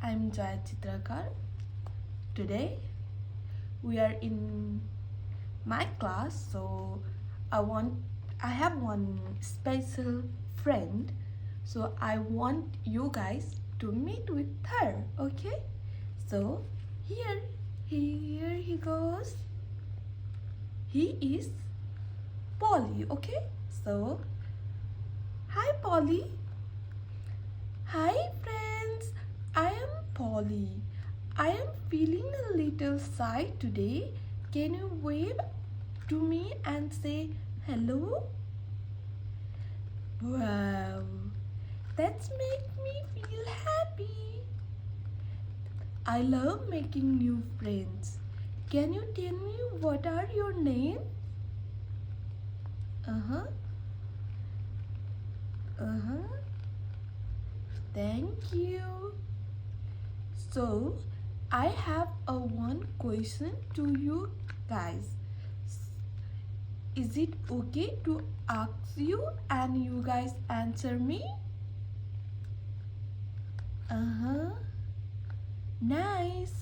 I'm Jaya Chitrakar. Today we are in my class, so I have one special friend, so I want you guys to meet with her, okay? So here he goes. He is Polly, okay? So hi Polly. Hi friends, I am Polly. I am feeling a little shy today. Can you wave to me and say hello? Wow, that's make me feel happy. I love making new friends. Can you tell me what are your names? Uh-huh. Uh-huh. Thank you. So, I have a one question to you guys. Is it okay to ask you and you guys answer me? Uh-huh. Nice.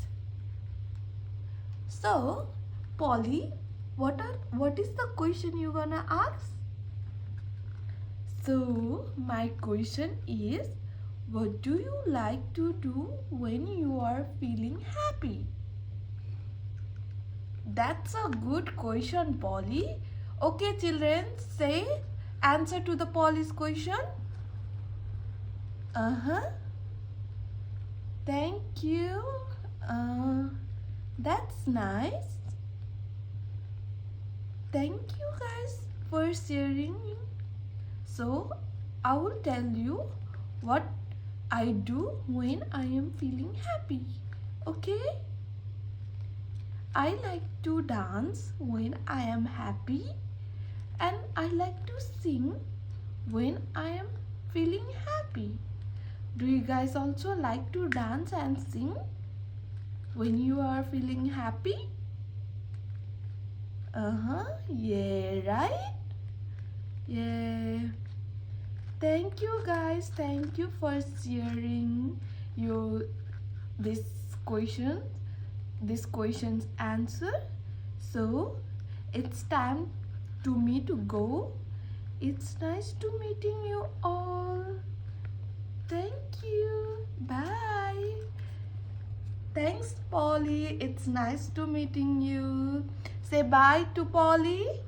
So, Polly, what is the question you gonna ask? So, my question is, what do you like to do when you are feeling happy? That's a good question, Polly. Okay, children, say answer to the Polly's question. Uh-huh. Thank you. That's nice. Thank you guys for sharing. So, I will tell you what I do when I am feeling happy. Okay? I like to dance when I am happy, and I like to sing when I am feeling happy. Do you guys also like to dance and sing when you are feeling happy? Uh-huh, yeah, right? Yeah. Thank you guys, thank you for sharing your this question, this question's answer. So it's time to me to go. It's nice to meeting you all. Thank you. Bye. Thanks, Polly. It's nice to meeting you. Say bye to Polly.